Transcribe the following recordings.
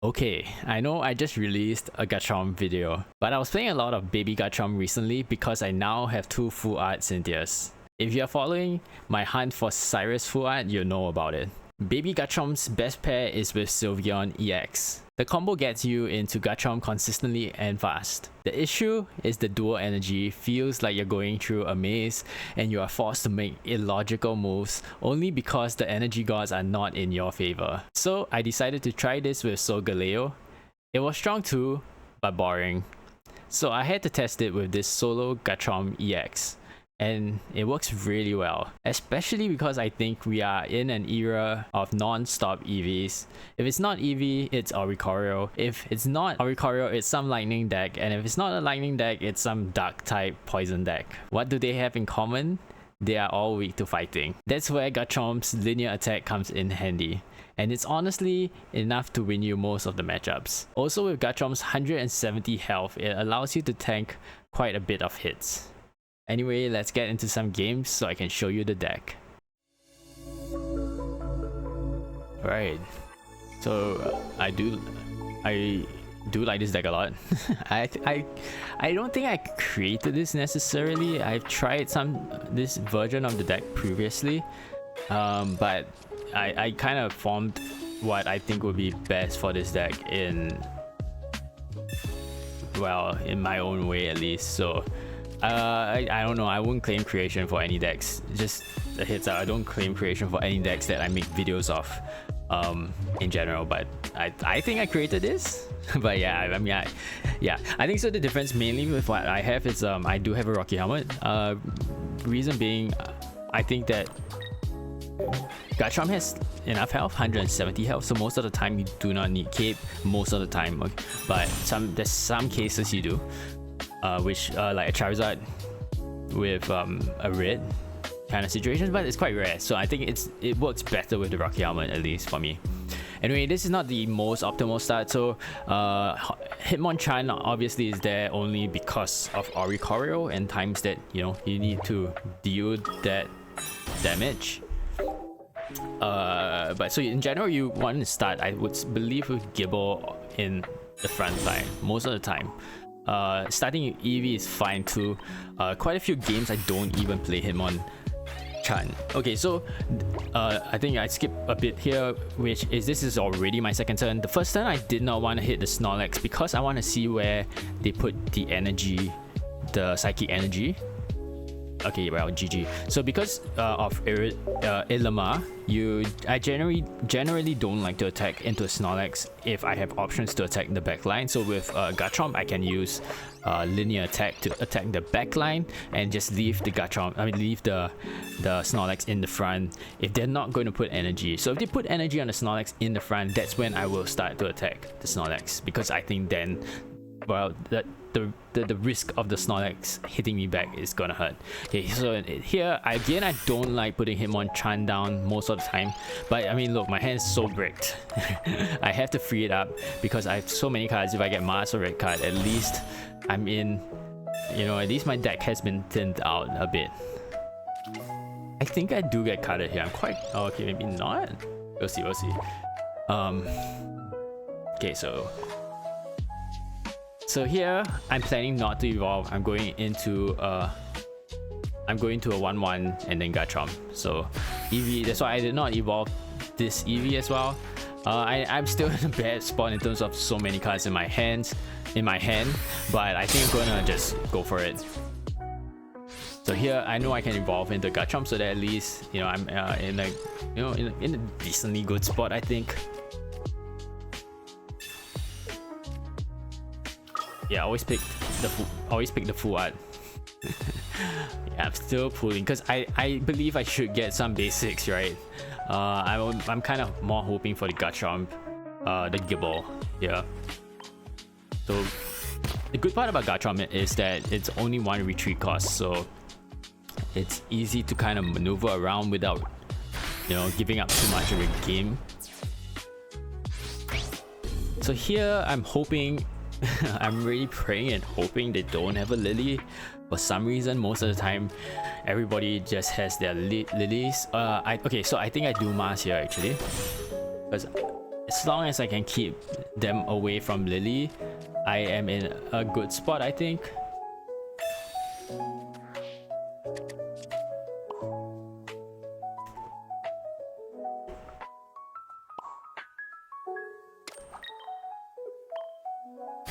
Okay, I know I just released a Garchomp video, but I was playing a lot of baby Garchomp recently because I now have 2 full art Cynthias. If you're following my hunt for Cyrus full art, you know about it. Baby Garchomp's best pair is with Sylveon EX. The combo gets you into Garchomp consistently and fast. The issue is the dual energy feels like you're going through a maze and you are forced to make illogical moves only because the energy gods are not in your favor. So I decided to try this with Solgaleo. It was strong too, but boring. So I had to test it with this solo Garchomp EX. And it works really well, especially because I think we are in an era of non-stop Eevees. If it's not Eevee, it's Oricorio. If it's not Oricorio, it's some lightning deck, and if it's not a lightning deck, it's some dark type poison deck. What do they have in common? They are all weak to fighting. That's where Garchomp's linear attack comes in handy, and it's honestly enough to win you most of the matchups. Also, with Garchomp's 170 health, it allows you to tank quite a bit of hits. Anyway, let's get into some games so I can show you the deck. Alright, so I do like this deck a lot. I don't think I created this necessarily. I've tried this version of the deck previously, but I kind of formed what I think would be best for this deck in my own way at least. So I don't know, I wouldn't claim creation for any decks. Just a heads up, I don't claim creation for any decks that I make videos of in general, but I think I created this. But yeah, I mean, I think so. The difference mainly with what I have is I do have a Rocky Helmet. Reason being, I think that Garchomp has enough health, 170 health, so most of the time you do not need cape, most of the time, but there's some cases you do. Which like a Charizard with a red kind of situation, but it's quite rare, so I think it works better with the Rocky Helmet, at least for me. Anyway, this is not the most optimal start, so Hitmonchan obviously is there only because of Oricorio and times that you need to deal that damage. But so in general, you want to start, I would believe, with Gible in the front line most of the time. Starting with Eevee is fine too. Quite a few games I don't even play Hitmonchan. Okay, so I think I skipped a bit here, which is this is already my second turn. The first turn I did not want to hit the Snorlax because I want to see where they put the energy, the psychic energy. Okay, well, GG. So because of Ilima, I generally don't like to attack into a Snorlax if I have options to attack the backline. So with Garchomp, I can use linear attack to attack the backline and just leave the leave the Snorlax in the front if they're not going to put energy. So if they put energy on the Snorlax in the front, that's when I will start to attack the Snorlax, because I think then, well, the risk of the Snorlax hitting me back is gonna hurt. Okay, so here again, I don't like putting Hitmonchan down most of the time, but I mean, look, my hand is so bricked. I have to free it up because I have so many cards. If I get Mars or red card, at least I'm in, at least my deck has been thinned out a bit. I think I do get carded here. I'm quite, okay, maybe not. We'll see. Okay, so here, I'm planning not to evolve. I'm going into a 1/1 and then Garchomp. So Eevee, that's why I did not evolve this Eevee as well. I'm still in a bad spot in terms of so many cards in my hand, but I think I'm gonna just go for it. So here, I know I can evolve into Garchomp, so that at least I'm in a decently good spot, I think. Yeah, always pick the full art. Yeah, I'm still pulling because I believe I should get some basics, right? I'm kind of more hoping for the Garchomp, the Gible. Yeah. So the good part about Garchomp is that it's only 1 retreat cost, so it's easy to kind of maneuver around without giving up too much of a game. So here I'm hoping. I'm really praying and hoping they don't have a Lillie. For some reason, most of the time, everybody just has their Lillies. Okay, so I think I do Mars here actually, because as long as I can keep them away from Lillie, I am in a good spot, I think.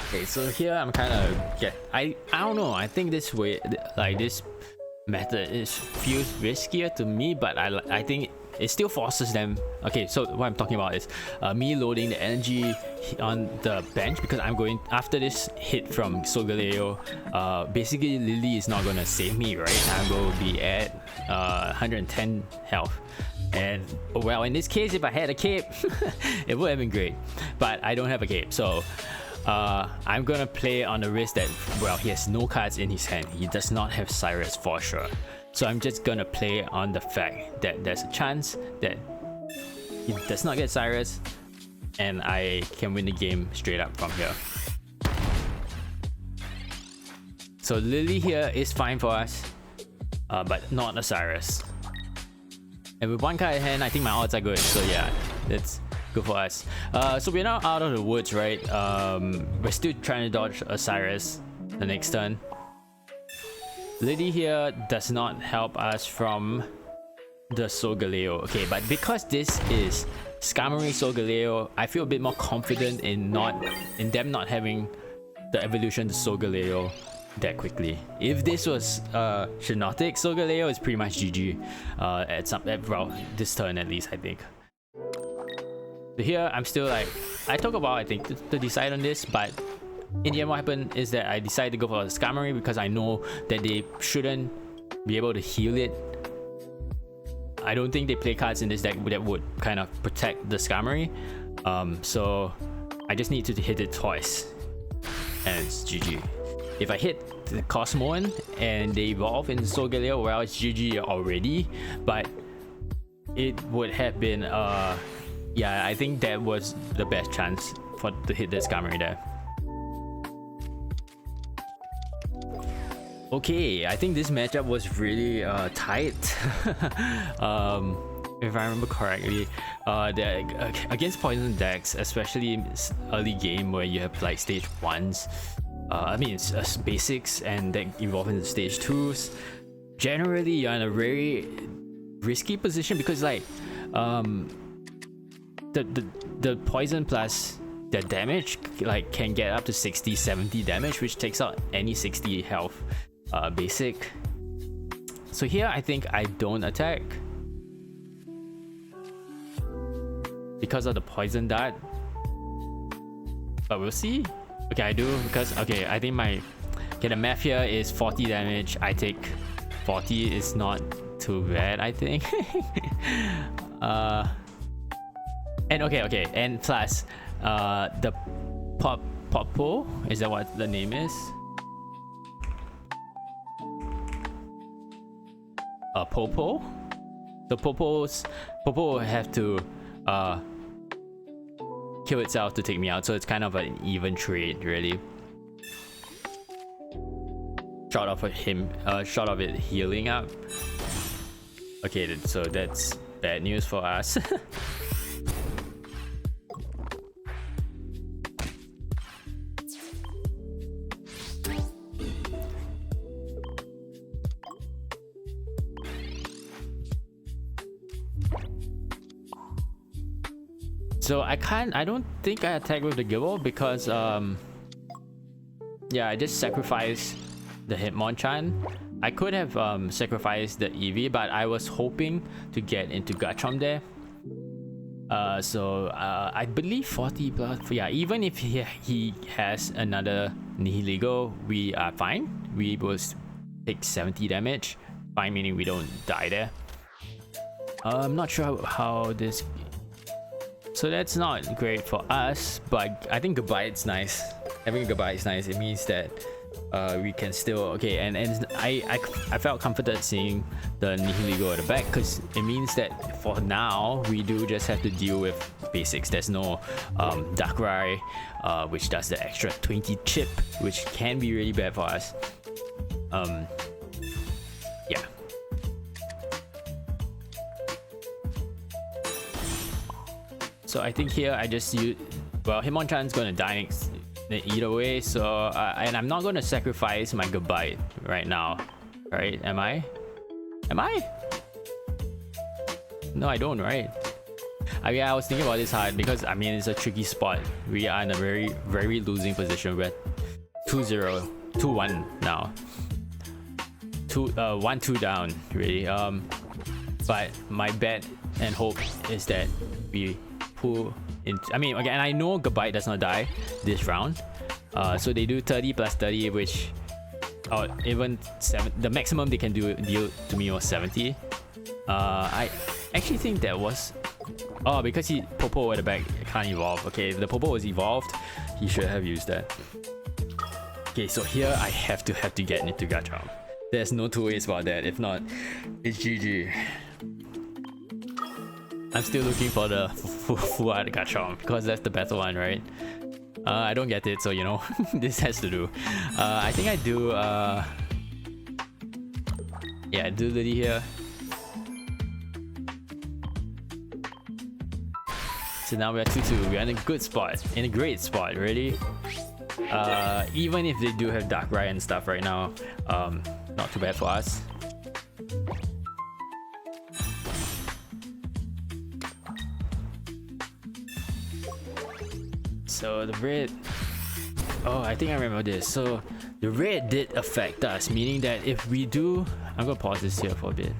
Okay, so here I'm kind of I don't know. I think this way, like this method, feels riskier to me, but I think it still forces them. Okay, so what I'm talking about is me loading the energy on the bench, because I'm going after this hit from Solgaleo. Basically Lillie is not gonna save me, right? I'm going to be at 110 health. And well, in this case, if I had a cape, it would have been great, but I don't have a cape, so I'm gonna play on the risk that, well, he has no cards in his hand. He does not have Cyrus for sure. So I'm just gonna play on the fact that there's a chance that he does not get Cyrus, and I can win the game straight up from here. So Lillie here is fine for us, but not a Cyrus. And with one card in hand, I think my odds are good. So yeah, that's good for us. So we're now out of the woods, right? We're still trying to dodge a Cyrus the next turn. Lillie here does not help us from the Solgaleo. Okay, but because this is Skarmory Solgaleo, I feel a bit more confident in them not having the evolution to Solgaleo that quickly. If this was Shiinotic Solgaleo, it's pretty much GG well, this turn at least, I think. So here I'm still like, I took a while, I think, to decide on this, but in the end what happened is that I decided to go for Skarmory because I know that they shouldn't be able to heal it. I don't think they play cards in this deck that would kind of protect the Skarmory. So I just need to hit it twice and it's GG. If I hit the Cosmoan and they evolve into Solgaleo, well, it's GG already, but it would have been yeah, I think that was the best chance to hit the Skarmory there. Okay, I think this matchup was really tight. If I remember correctly, against poison decks, especially in early game where you have like stage 1s, I mean it's basics and then evolve into stage 2s, generally you're in a very risky position because like the poison plus the damage like can get up to 60-70 damage, which takes out any 60 health basic. So here I think I don't attack because of the poison dart, but we'll see. Okay, I do, because okay, I think the math here is 40 damage. I take 40, is not too bad, I think. And okay, and plus the Popo, is that what the name is? Popo. So Popo have to kill itself to take me out, so it's kind of an even trade, really. Short of it healing up. Okay, so that's bad news for us. So I don't think I attack with the Gible because yeah, I just sacrificed the Hitmonchan. I could have sacrificed the Eevee, but I was hoping to get into Garchomp there. So I believe 40 plus, yeah, even if he has another Nihilego, we are fine. We will take 70 damage. Fine, meaning we don't die there. I'm not sure how this... So that's not great for us, but I think Gabite's nice. Having a Gabite is nice. It means that we can still... Okay, and I felt comforted seeing the Nihilego at the back, because it means that for now, we do just have to deal with basics. There's no Darkrai, which does the extra 20 chip, which can be really bad for us. Yeah. So I think here I just use, well, Hitmonchan's gonna die next, either way, so and I'm not gonna sacrifice my Gabite right now, right? Am I? No, I don't, right? Yeah, I was thinking about this hard because I mean it's a tricky spot. We are in a very losing position. We're 2-0, 2-1 now. 1-2 down, really. But my bet and hope is that we pull in. I mean, again, I know Gabite does not die this round. So they do 30 plus 30, which, or even 7. The maximum they can deal to me was 70. I actually think that was, oh, because he Popo at the back can't evolve. Okay, if the Popo was evolved, he should have used that. Okay, so here I have to get into Garchomp. There's no two ways about that. If not, it's GG. I'm still looking for the full art Garchomp because that's the better one, right? I don't get it, so you know, this has to do. I think I do. Yeah, do Lillie here. So now we're 2-2. We're in a good spot, in a great spot, really. Even if they do have Darkrai and stuff right now, not too bad for us. So the red, oh, I think I remember this. So the red did affect us, meaning that if we do, I'm gonna pause this here for a bit.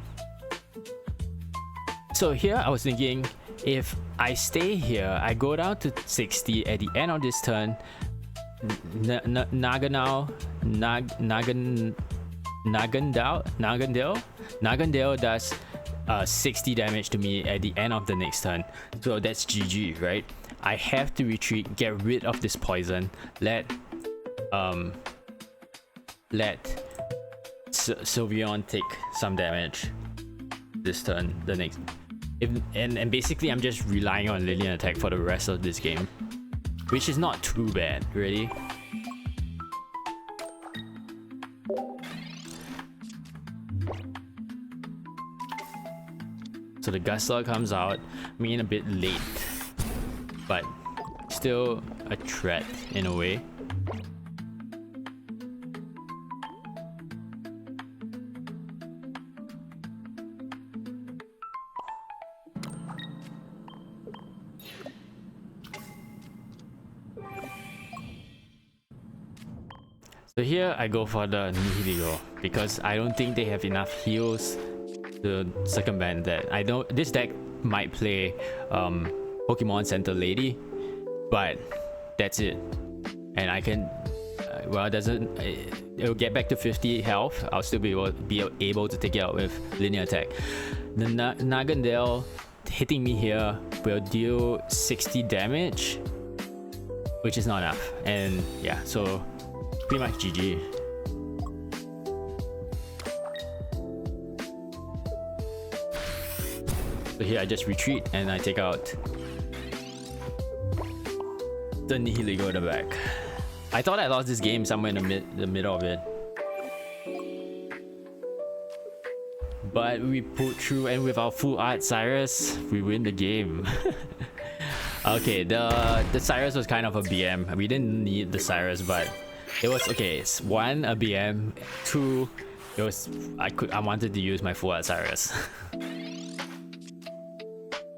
So here I was thinking, if I stay here, I go down to 60 at the end of this turn. Nagandale does 60 damage to me at the end of the next turn. So that's GG, right? I have to retreat, get rid of this poison, let Sylveon take some damage this turn, the next. And basically I'm just relying on Lillie attack for the rest of this game, which is not too bad, really. So the Gustler comes out, I mean a bit late, but still a threat in a way. So here I go for the Nihilego because I don't think they have enough heals to circumvent that. I know this deck might play Pokemon Center Lady, but that's it. And I can, well, it'll get back to 50 health. I'll still be able to take it out with linear attack. The Nagandale hitting me here will deal 60 damage, which is not enough. And yeah, so pretty much GG. So here I just retreat and I take out the Nihilego at the back. I thought I lost this game somewhere in the middle of it, but we pulled through, and with our full art Cyrus, we win the game. Okay, the Cyrus was kind of a BM. We didn't need the Cyrus, but it was okay. It's 1, a BM, 2, it was I wanted to use my full art Cyrus.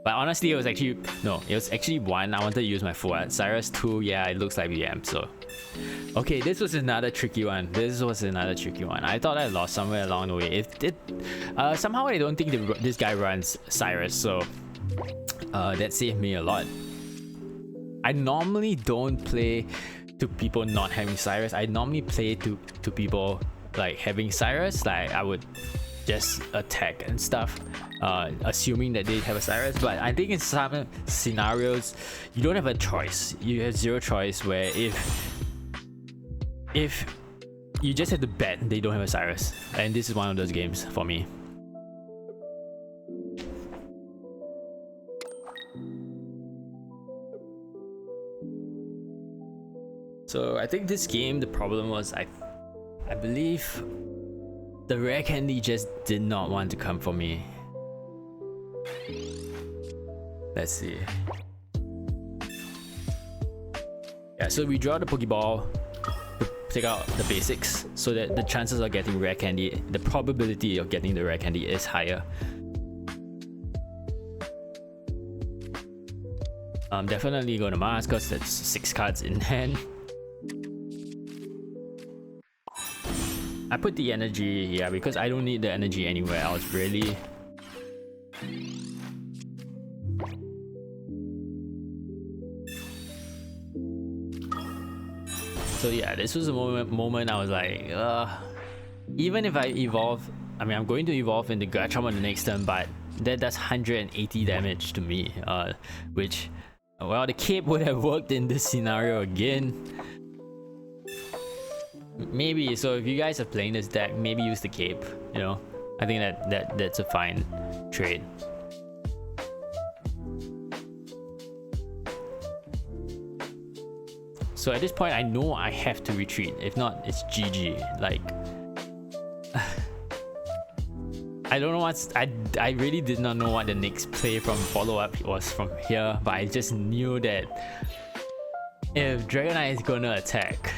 But honestly, it was actually 1, I wanted to use my full art Cyrus. 2, yeah, it looks like BM. So okay, this was another tricky one. I thought I lost somewhere along the way. Somehow I don't think this guy runs Cyrus, so that saved me a lot. I normally don't play to people not having Cyrus. I normally play to people like having Cyrus. Like I would just attack and stuff, assuming that they have a Cyrus. But I think in some scenarios you don't have a choice. You have zero choice, where if you just have to bet they don't have a Cyrus, and this is one of those games for me. So I think this game, the problem was I believe the rare candy just did not want to come for me. Let's see. Yeah, so we draw the Poké Ball to take out the basics so that the chances of getting rare candy, the probability of getting the rare candy is higher. I'm definitely going to mask because that's 6 cards in hand. I put the energy, yeah, because I don't need the energy anywhere else really. So yeah, this was a moment I was like, even if I evolve, I mean, I'm going to evolve into Garchomp on the next turn, but that does 180 damage to me, which, well, the cape would have worked in this scenario again. Maybe, so if you guys are playing this deck, maybe use the cape, you know? I think that's a fine trade. So at this point, I know I have to retreat. If not, it's GG. Like, I don't know what's... I really did not know what the next play from follow-up was from here, but I just knew that if Dragonite is gonna attack,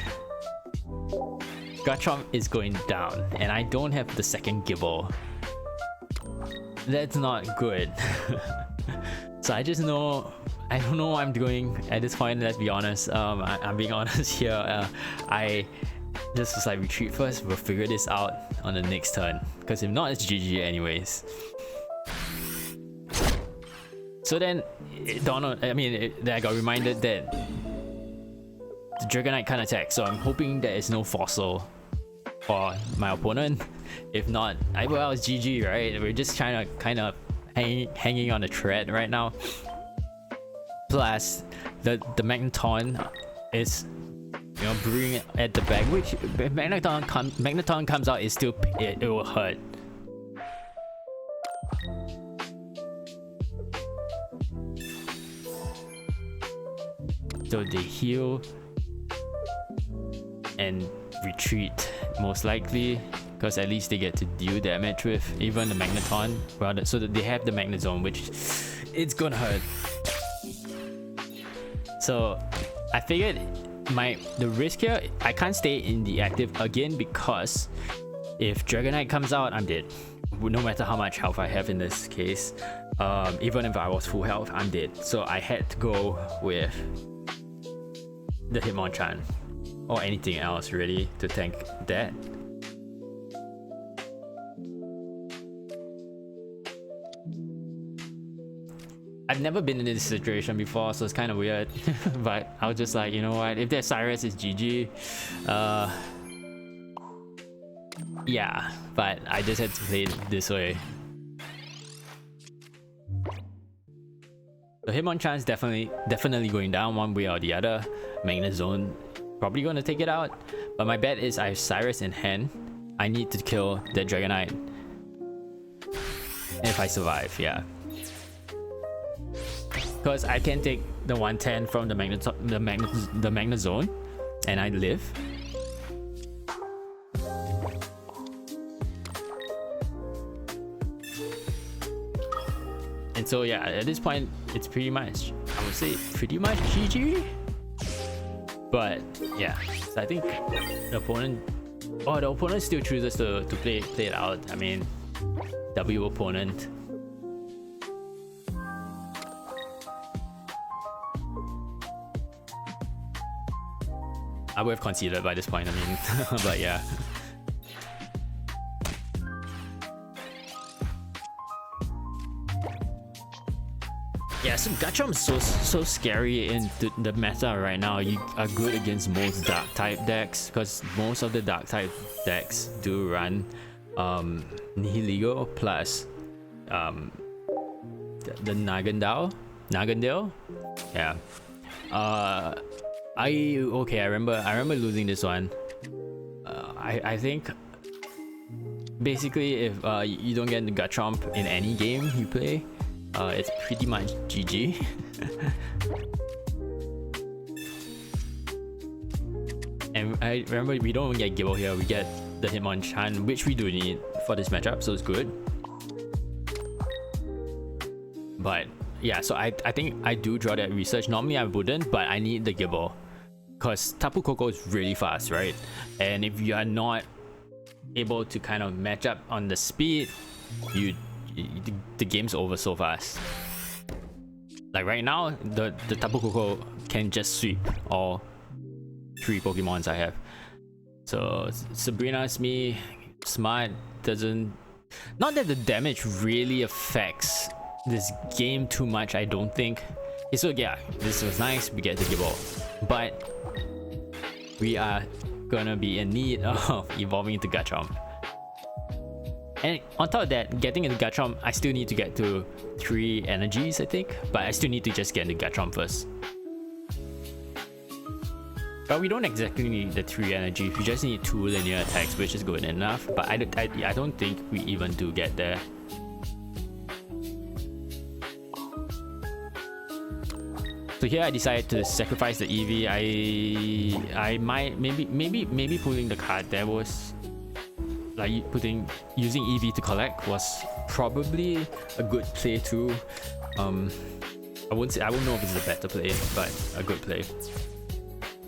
Garchomp is going down, and I don't have the second Gible. That's not good. So I just know... I don't know what I'm doing at this point, let's be honest. I'm being honest here. I just was like, retreat first, we'll figure this out on the next turn. Because if not, it's GG anyways. So then, I got reminded that the Dragonite can't attack, so I'm hoping there is no fossil for my opponent. If not, well, it's GG, right? We're just trying to kind of hanging on a thread right now. Plus, the Magneton is, you know, brewing at the back, which if Magneton comes out, it will hurt. So they heal and retreat most likely, because at least they get to deal damage with even the Magneton, rather, so that they have the Magnet Zone, which it's gonna hurt. So I figured the risk here, I can't stay in the active again, because if Dragonite comes out, I'm dead. No matter how much health I have in this case, even if I was full health, I'm dead. So I had to go with the Hitmonchan or anything else really to tank that. I've never been in this situation before, so it's kind of weird. But I was just like, you know what, if there's Cyrus, it's GG. Yeah, but I just had to play it this way. So Hitmonchan is definitely going down one way or the other. Magnet Zone probably going to take it out. But my bet is I have Cyrus in hand. I need to kill that Dragonite if I survive, yeah. Because I can take the 110 from the Magnet Zone, and I live. And so yeah, at this point, it's pretty much, I would say, pretty much GG. But yeah, so I think the opponent still chooses to play it out. I mean, W opponent. I would have conceded by this point, I mean, but yeah. Yeah, so Garchomp is so scary in the meta right now. You are good against most dark type decks, because most of the dark type decks do run Nihilego plus the Nagandale. Yeah. I remember losing this one. I think basically if you don't get the Garchomp in any game you play, it's pretty much GG. And I remember we don't even get Gible here, we get the Hitmonchan, which we do need for this matchup, so it's good. But yeah, so I think I do draw that research. Normally I wouldn't, but I need the Gible. because Tapu Koko is really fast, right? And if you are not able to kind of match up on the speed, the game's over so fast. Like right now, the Tapu Koko can just sweep all 3 Pokemons I have. So Sabrina's me smart doesn't, not that the damage really affects this game too much, I don't think. Okay, so yeah, this was nice, we get the Gible, but we are gonna be in need of evolving into Garchomp. And on top of that, getting into Garchomp, I still need to get to 3 energies, I think, but I still need to just get into Garchomp first. But we don't exactly need the 3 energies, we just need 2 linear attacks, which is good enough, but I don't think we even do get there. So here I decided to sacrifice the Eevee. I might maybe pulling the card there was like using Eevee to collect was probably a good play too. I won't know if it's a better play, but a good play.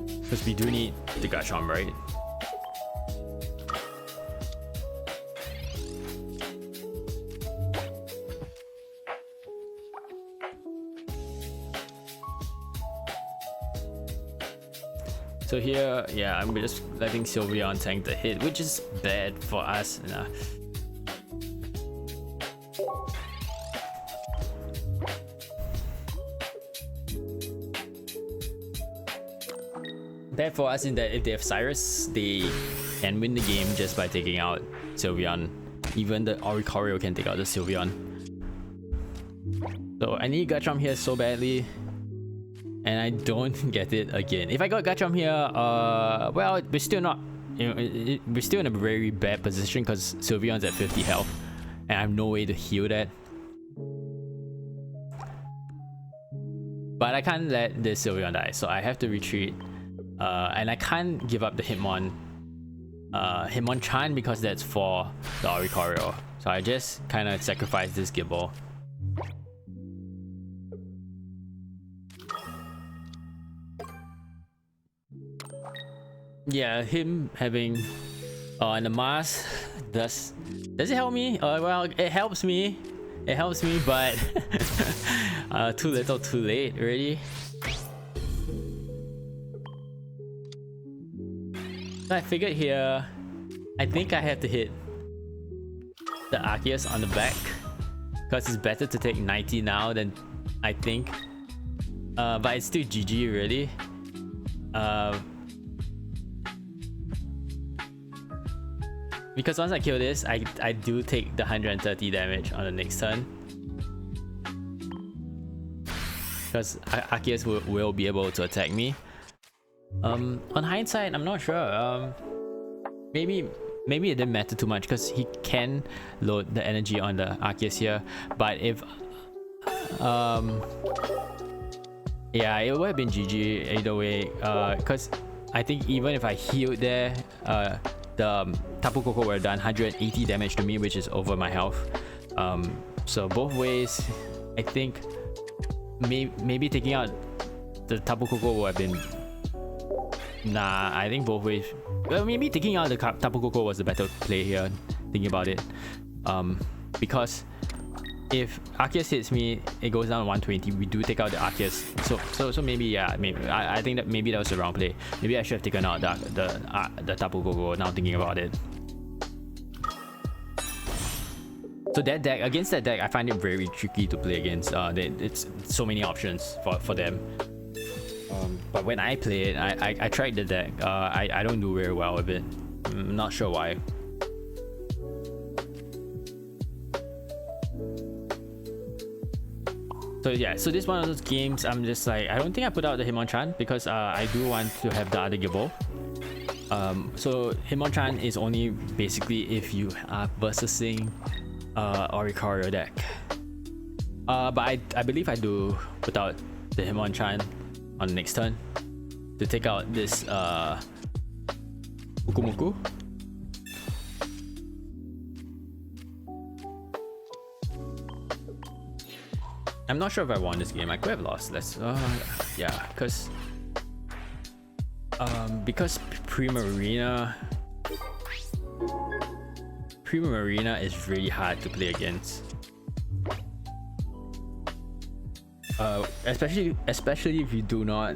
Because we do need the Garchomp, right? So here, yeah, I'm just letting Sylveon tank the hit, which is bad for us. Bad for us in that if they have Cyrus, they can win the game just by taking out Sylveon. Even the Oricorio can take out the Sylveon. So I need Garchomp here so badly, and I don't get it again. If I got Garchomp here, well, we're still not, we're still in a very bad position because Sylveon's at 50 health, and I have no way to heal that. But I can't let this Sylveon die, so I have to retreat. And I can't give up the Hitmonchan because that's for the Oricorio. So I just kind of sacrifice this Gible. Yeah, him having and the mask does it help me? Well, it helps me. It helps me, but too little, too late, really. So I figured here, I think I have to hit the Arceus on the back because it's better to take 90 now than I think. But it's still GG really. Because once I kill this, I do take the 130 damage on the next turn. Because Arceus will be able to attack me. On hindsight, I'm not sure. Maybe it didn't matter too much because he can load the energy on the Arceus here. But if yeah, it would have been GG either way. Because I think even if I healed there, the Tapu Koko would have done 180 damage to me, which is over my health. So both ways, I think maybe taking out the Tapu Koko would have been. Nah, I think both ways. Well, maybe taking out the Tapu Koko was the better play here, thinking about it. Because if Arceus hits me, it goes down to 120. We do take out the Arceus. So maybe, yeah, maybe I think that maybe that was the wrong play. Maybe I should have taken out the Tapu Koko. Now thinking about it. So that deck, against that deck, I find it very tricky to play against. It's so many options for them. But when I play it, I tried the deck. I don't do very well with it. I'm not sure why. So yeah, so this one of those games, I'm just like, I don't think I put out the Hitmonchan because I do want to have the other Gible. So Hitmonchan is only basically if you are versusing Oricorio deck. But I believe I do put out the Hitmonchan on the next turn to take out this Ukumuku. I'm not sure if I won this game. I could have lost. Let's yeah, because Because Primarina is really hard to play against. Especially if you do not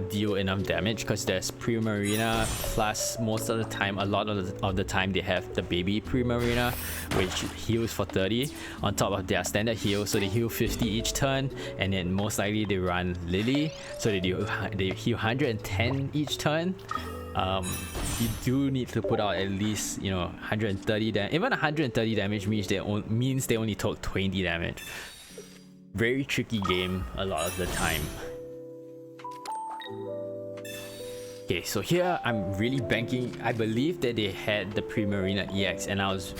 deal enough damage, because there's Primarina plus most of the time, a lot of the time they have the baby Primarina, which heals for 30 on top of their standard heal, so they heal 50 each turn, and then most likely they run Lillie, so they heal 110 each turn. You do need to put out at least, you know, 130 damage. Even 130 damage means they only took 20 damage. Very tricky game a lot of the time. Okay, so here I'm really banking. I believe that they had the Primarina EX, and I was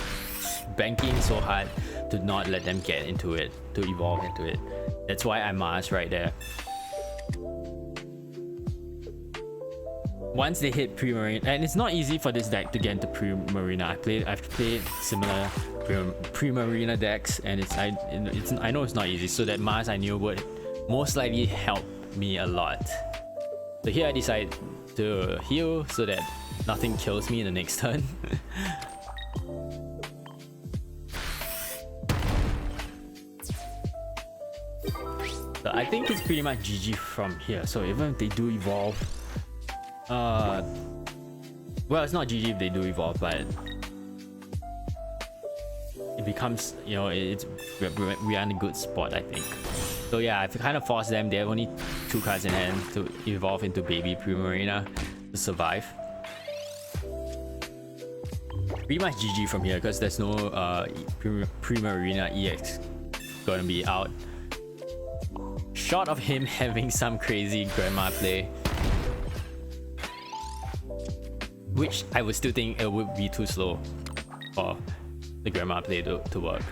banking so hard to not let them get into it, to evolve into it. That's why I Mars right there. Once they hit Primarina, and it's not easy for this deck to get into Primarina. I've played similar Primarina decks, and I know it's not easy. So that Mars I knew would most likely help me a lot. So here I decide to heal so that nothing kills me in the next turn. So I think it's pretty much GG from here. So even if they do evolve, well, it's not GG if they do evolve, but it becomes, you know, we are in a good spot, I think. So yeah, I've kind of forced them. They have only 2 cards in hand to evolve into baby Primarina to survive. Pretty much GG from here, because there's no Primarina EX gonna be out. Short of him having some crazy grandma play, which I would still think it would be too slow for the grandma play to work.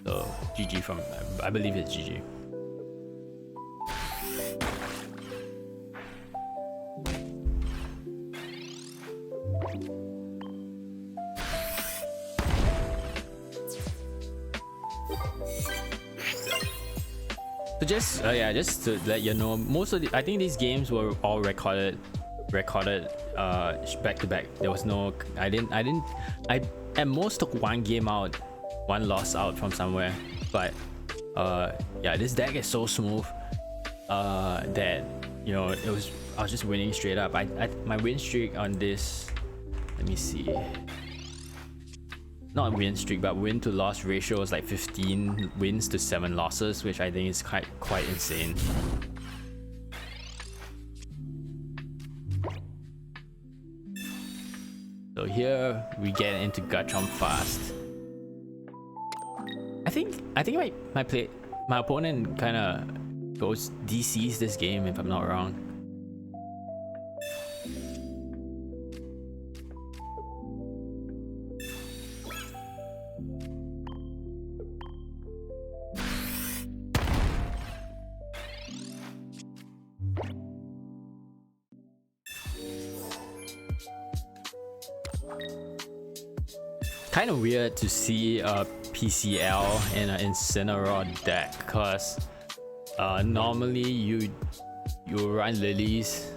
So GG from, I believe it's GG. So just to let you know, I think these games were all recorded back to back. There was no, I at most took one game out, one loss out from somewhere, but yeah, this deck is so smooth that, you know, I was just winning straight up. My win streak on this, let me see, not win streak, but win to loss ratio is like 15 wins to 7 losses, which I think is quite insane. So here we get into Garchomp fast. I think my opponent kind of goes DCs this game, if I'm not wrong. Kind of weird to see a PCL in an Incineroar deck, because normally you run Lilies.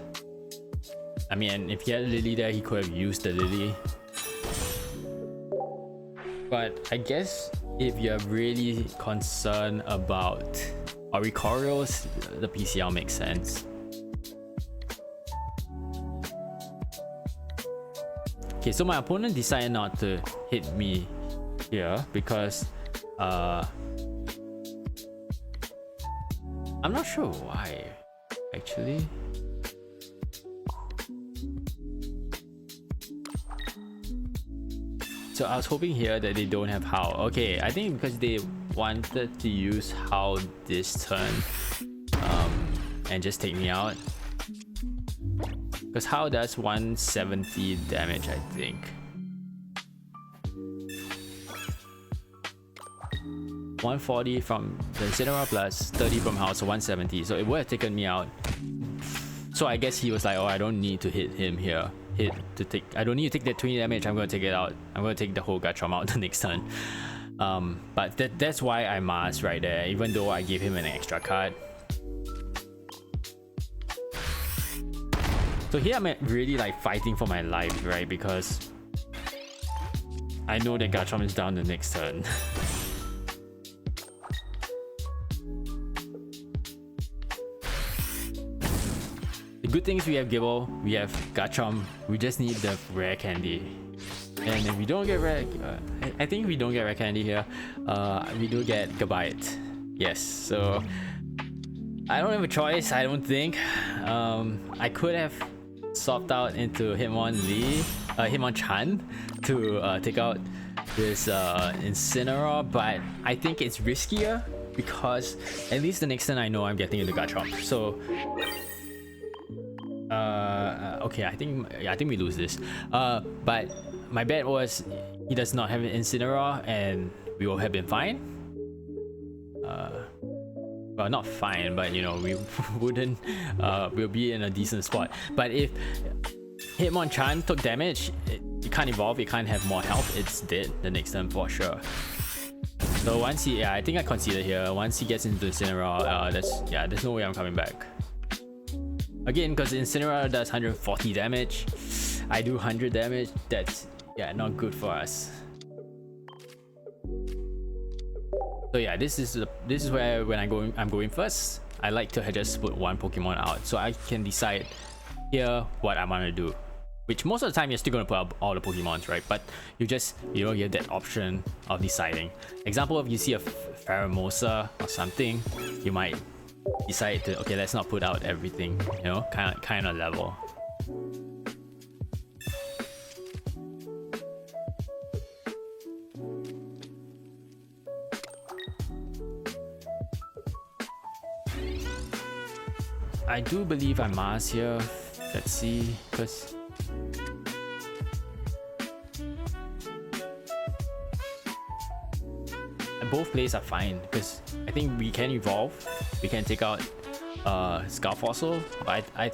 I mean, if he had Lillie there, he could have used the Lillie. But I guess if you're really concerned about Oricorioles, the PCL makes sense. Okay, so my opponent decided not to hit me here because I'm not sure why, actually. So I was hoping here that they don't have Howl. Okay, I think because they wanted to use Howl this turn and just take me out. Because Howl does 170 damage, I think. 140 from the Incineroar plus 30 from Howl, so 170. So it would have taken me out. So I guess he was like, oh, I don't need to hit him here. I don't need to take that 20 damage. I'm going to take it out. I'm going to take the whole Garchomp out the next turn. But that's why I masked right there, even though I gave him an extra card. So here I'm really like fighting for my life, right? Because I know that Garchomp is down the next turn. The good thing is we have Gible, we have Garchomp, we just need the rare candy. And if we don't get rare, I think we don't get rare candy here, we do get Gabite. Yes, so I don't have a choice, I don't think. I could have swapped out into Hitmonchan to take out this Incineroar, but I think it's riskier because at least the next turn I know I'm getting into Garchomp. So okay, I think we lose this. But my bet was he does not have an Incineroar and we will have been fine. Well, not fine, but you know, we wouldn't we'll be in a decent spot. But if Hitmonchan took damage, it can't evolve, it can't have more health, it's dead the next turn for sure. So once he, I think I considered here, once he gets into Incineroar, there's no way I'm coming back. Again, because Incineroar does 140 damage, I do 100 damage, that's not good for us. So yeah, this is where when I'm going first, I like to just put one Pokemon out so I can decide here what I want to do. Which most of the time you're still going to put up all the Pokemons, right? But you don't get that option of deciding. Example, if you see a Pheromosa or something, you might decide to, okay, let's not put out everything, you know, kind of level. I do believe I Mars here. Let's see, because both plays are fine because I think we can evolve, we can take out Scout Fossil. But I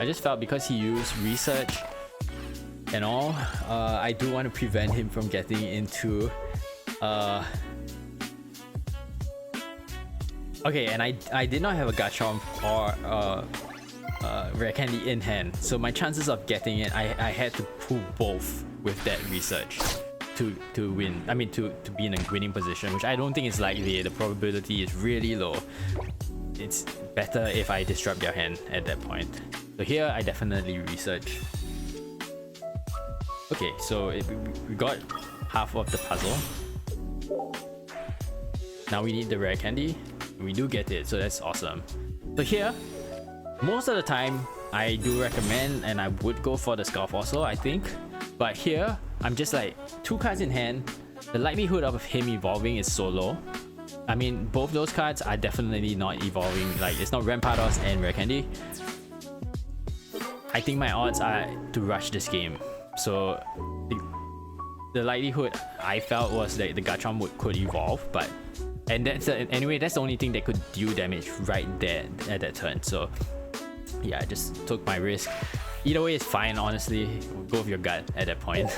just felt because he used research and all, I do want to prevent him from getting into okay, and I did not have a Garchomp or rare candy in hand, so my chances of getting it, I had to pull both with that research to win. I mean to be in a winning position, which I don't think is likely. The probability is really low. It's better if I disrupt their hand at that point. So here I definitely research. Okay, so we got half of the puzzle. Now we need the rare candy. We do get it, so that's awesome. So here, most of the time I do recommend and I would go for the Scout Fossil, I think. But here, I'm just like 2 cards in hand. The likelihood of him evolving is so low. I mean, both those cards are definitely not evolving. Like, it's not Rampados and rare candy. I think my odds are to rush this game. So the likelihood I felt was that the Garchomp could evolve, but anyway, that's the only thing that could deal damage right there at that turn. So yeah, I just took my risk. Either way, it's fine, honestly. Go with your gut at that point.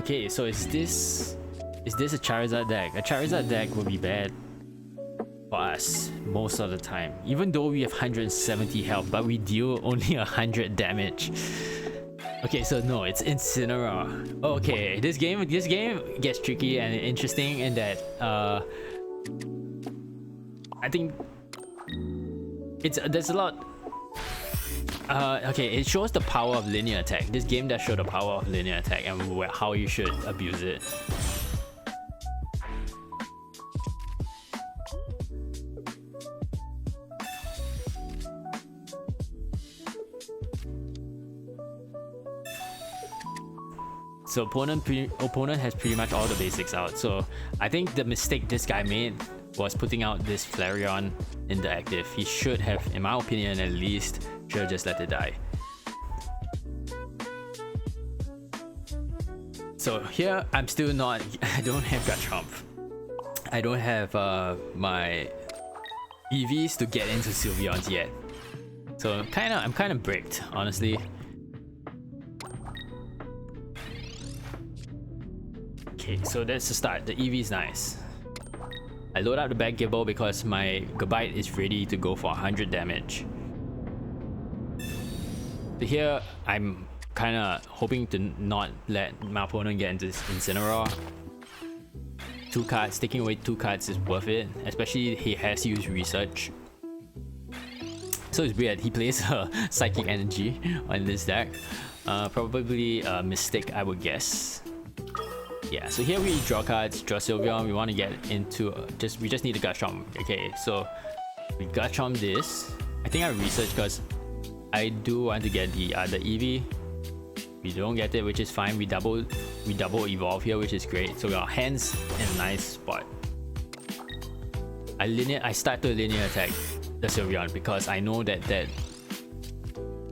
Okay, so is this a Charizard deck? A Charizard deck will be bad for us most of the time, even though we have 170 health, but we deal only 100 damage. Okay, so no, it's Incineroar. Okay, this game gets tricky and interesting in that I think there's a lot. Okay, it shows the power of linear attack. This game does show the power of linear attack and how you should abuse it. So opponent has pretty much all the basics out. So I think the mistake this guy made was putting out this Flareon in the active. He should have, in my opinion at least, should have just let it die. So here I'm still not, I don't have Garchomp. I don't have my Eevees to get into Sylveons yet. So I'm kind of bricked, honestly. Okay, so that's the start. The Eevee's nice. I load up the back Gible because my Gabite is ready to go for 100 damage. So here, I'm kind of hoping to not let my opponent get into this Incineroar. 2 cards, taking away 2 cards is worth it, especially he has used Research. So it's weird, he plays Psychic Energy on this deck. Probably a mistake, I would guess. Yeah, so here we draw cards, draw Sylveon. We want to get into we just need a Garchomp. Okay, so we Garchomp this. I think I researched because I do want to get the Eevee. We don't get it, which is fine. We double evolve here, which is great. So our hands in a nice spot. I start to linear attack the Sylveon because I know that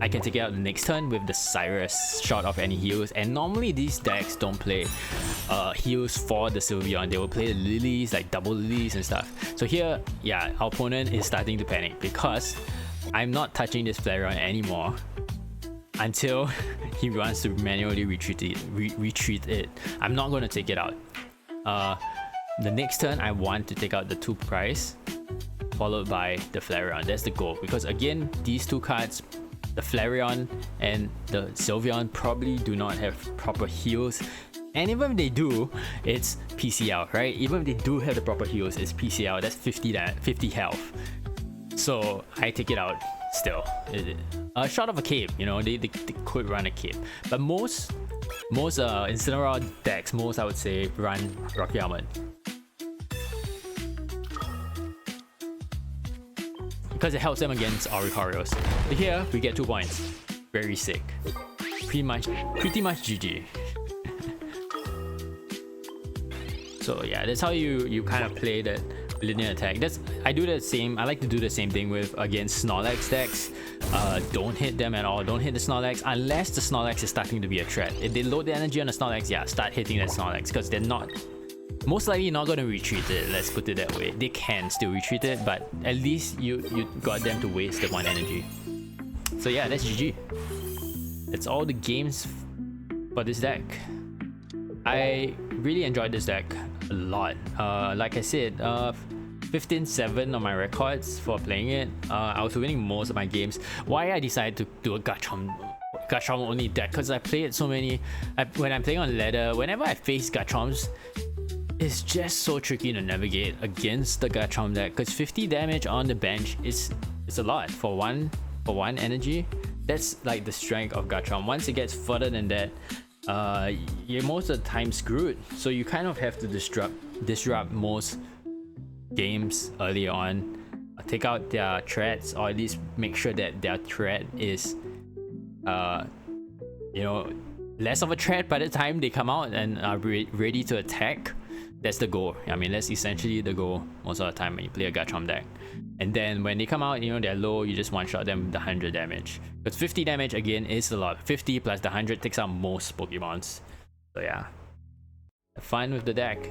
I can take it out the next turn with the Cyrus, short of any heals. And normally these decks don't play heals for the Sylveon. They will play Lillies, like double Lillies and stuff. So here, yeah, our opponent is starting to panic because I'm not touching this Flareon anymore until he wants to manually retreat it. I'm not going to take it out. The next turn, I want to take out the 2 prize, followed by the Flareon. That's the goal. Because again, these 2 cards, the Flareon and the Sylveon, probably do not have proper heals. And even if they do, it's PCL, right? Even if they do have the proper heals, it's PCL. That's 50 health. So I take it out still. Short of a cape, you know, they could run a cape. But most Incineroar decks, I would say, run Rocky Helmet. Because it helps them against Auricorios. But here, we get 2 points. Very sick. Pretty much GG. So yeah, that's how you kind of play that linear attack. I do the same. I like to do the same thing with against Snorlax decks. Don't hit them at all. Don't hit the Snorlax unless the Snorlax is starting to be a threat. If they load the energy on the Snorlax, yeah, start hitting that Snorlax because they're most likely not going to retreat it. Let's put it that way. They can still retreat it, but at least you got them to waste the 1 energy. So yeah, that's GG. That's all the games for this deck. I really enjoyed this deck a lot. Like I said, 15-7 on my records for playing it. I was winning most of my games. Why I decided to do a Garchomp only deck? Because I play it so many. When I'm playing on ladder, whenever I face Garchomps, it's just so tricky to navigate against the Garchomp deck. Because 50 damage on the bench is a lot for one energy. That's like the strength of Garchomp. Once it gets further than that, you're most of the time screwed. So you kind of have to disrupt most games early on, take out their threats, or at least make sure that their threat is less of a threat by the time they come out and are ready to attack. That's the goal. I mean, that's essentially the goal most of the time when you play a Garchomp deck. And then when they come out, they're low, you just one-shot them with the 100 damage. Because 50 damage, again, is a lot. 50 plus the 100 takes out most Pokemons. So yeah, have fun with the deck.